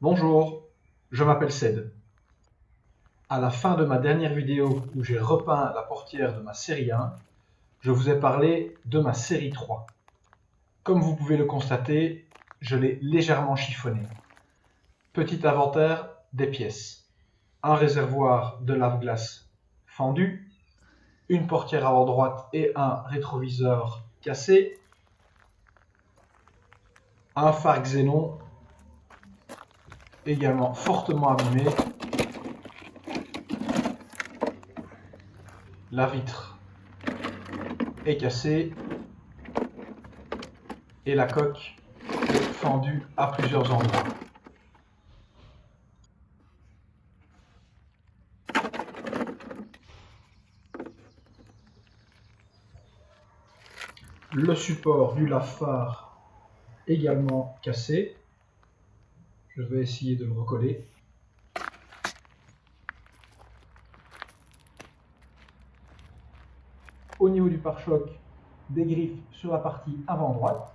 Bonjour, je m'appelle Ced. À la fin de ma dernière vidéo où j'ai repeint la portière de ma série 1, je vous ai parlé de ma série 3. Comme vous pouvez le constater, je l'ai légèrement chiffonnée. Petit inventaire des pièces. Un réservoir de lave-glace fendu, une portière avant droite et un rétroviseur cassé, un phare xénon également fortement abîmé, la vitre est cassée et la coque est fendue à plusieurs endroits. Le support du lave-phare également cassé. Je vais essayer de le recoller. Au niveau du pare-choc, des griffes sur la partie avant droite.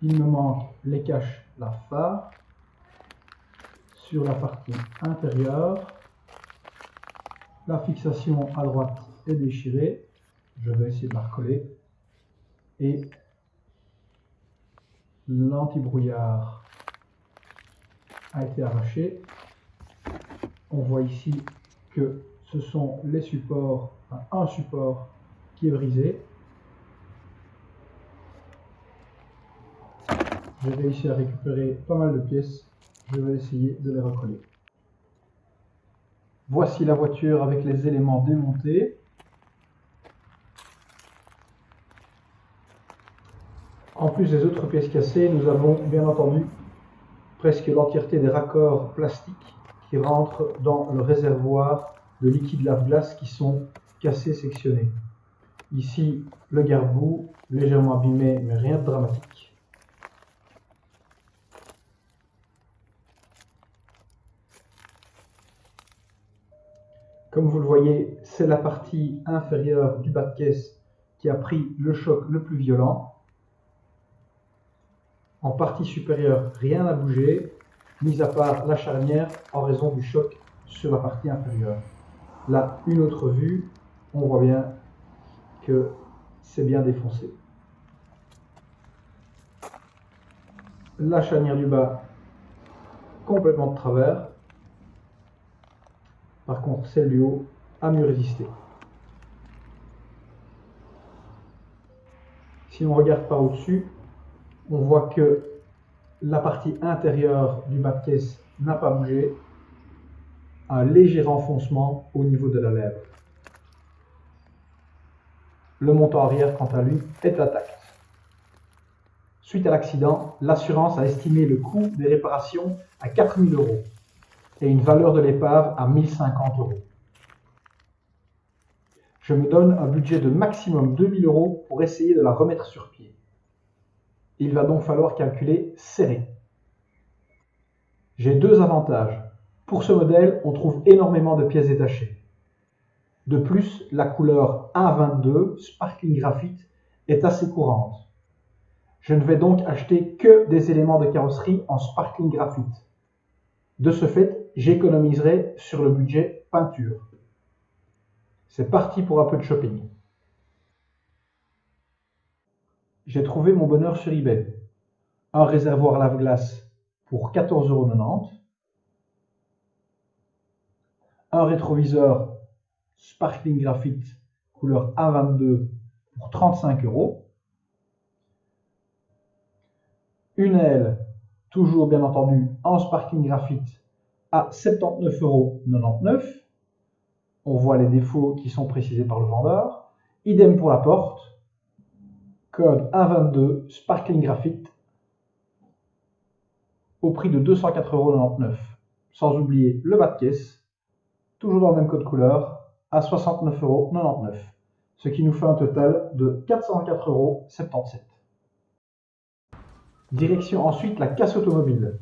Il me manque les caches lave-phare. Sur la partie intérieure, la fixation à droite est déchirée. Je vais essayer de la recoller. Et l'antibrouillard a été arraché. On voit ici que ce sont les supports, un support qui est brisé. J'ai réussi à récupérer pas mal de pièces. Je vais essayer de les recoller. Voici la voiture avec les éléments démontés. En plus des autres pièces cassées, nous avons bien entendu presque l'entièreté des raccords plastiques qui rentrent dans le réservoir de liquide lave-glace qui sont cassés, sectionnés. Ici, le garde-boue, légèrement abîmé, mais rien de dramatique. Comme vous le voyez, c'est la partie inférieure du bas de caisse qui a pris le choc le plus violent. En partie supérieure, rien n'a bougé, mis à part la charnière en raison du choc sur la partie inférieure. Là, une autre vue, on voit bien que c'est bien défoncé. La charnière du bas, complètement de travers. Par contre, celle du haut a mieux résisté. Si on regarde par au-dessus, on voit que la partie intérieure du bas de caisse n'a pas bougé. Un léger renfoncement au niveau de la lèvre. Le montant arrière, quant à lui, est intact. Suite à l'accident, l'assurance a estimé le coût des réparations à 4 000 € et une valeur de l'épave à 1 050 €. Je me donne un budget de maximum 2 000 € pour essayer de la remettre sur pied. Il va donc falloir calculer serré. J'ai deux avantages. Pour ce modèle, on trouve énormément de pièces détachées. De plus, la couleur A22 Sparkling Graphite est assez courante. Je ne vais donc acheter que des éléments de carrosserie en Sparkling Graphite. De ce fait, j'économiserai sur le budget peinture. C'est parti pour un peu de shopping. J'ai trouvé mon bonheur sur eBay. Un réservoir lave-glace pour 14,90 €. Un rétroviseur Sparkling Graphite couleur A22 pour 35 €. Une aile, toujours bien entendu en Sparkling Graphite, à 79,99 €. On voit les défauts qui sont précisés par le vendeur. Idem pour la porte. Code A22 Sparkling Graphite au prix de 204,99 €. Sans oublier le bas de caisse, toujours dans le même code couleur, à 69,99 €. Ce qui nous fait un total de 404,77 €. Direction ensuite la casse automobile.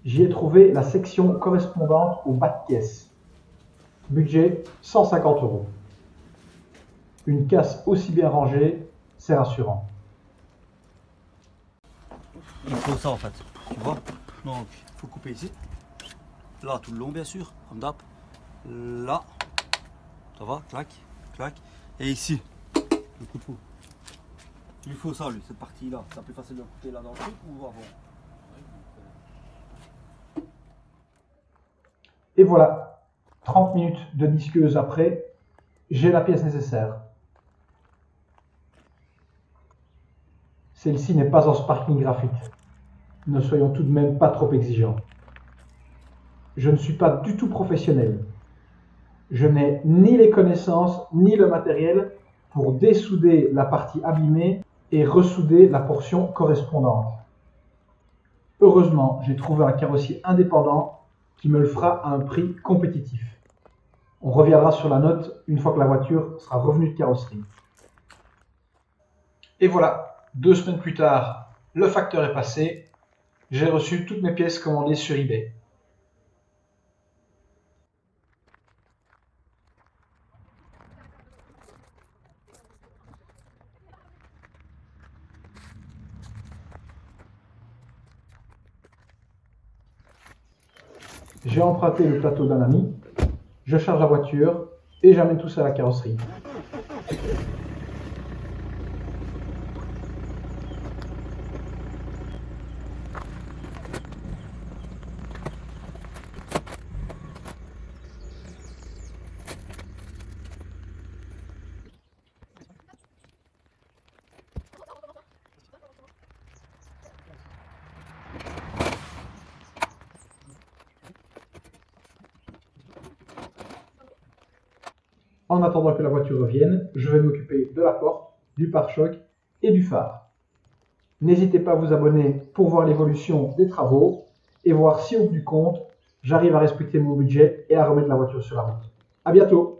J'y ai trouvé la section correspondante au bas de caisse. Budget 150 €. Une casse aussi bien rangée, c'est rassurant. Il faut ça en fait, tu vois. Donc, il faut couper ici. Là, tout le long, bien sûr, comme d'hab. Là, ça va, clac, clac. Et ici, le couteau. Il lui faut ça, lui, cette partie-là. C'est plus facile de couper là dans le truc ou avant? Et voilà, 30 minutes de disqueuse après, j'ai la pièce nécessaire. Celle-ci n'est pas en sparkling graphite. Ne soyons tout de même pas trop exigeants. Je ne suis pas du tout professionnel. Je n'ai ni les connaissances ni le matériel pour dessouder la partie abîmée et ressouder la portion correspondante. Heureusement, j'ai trouvé un carrossier indépendant qui me le fera à un prix compétitif. On reviendra sur la note une fois que la voiture sera revenue de carrosserie. Et voilà, 2 semaines plus tard, le facteur est passé. J'ai reçu toutes mes pièces commandées sur eBay. J'ai emprunté le plateau d'un ami, je charge la voiture et j'amène tout ça à la carrosserie. En attendant que la voiture revienne, je vais m'occuper de la porte, du pare-choc et du phare. N'hésitez pas à vous abonner pour voir l'évolution des travaux et voir si au bout du compte, j'arrive à respecter mon budget et à remettre la voiture sur la route. À bientôt!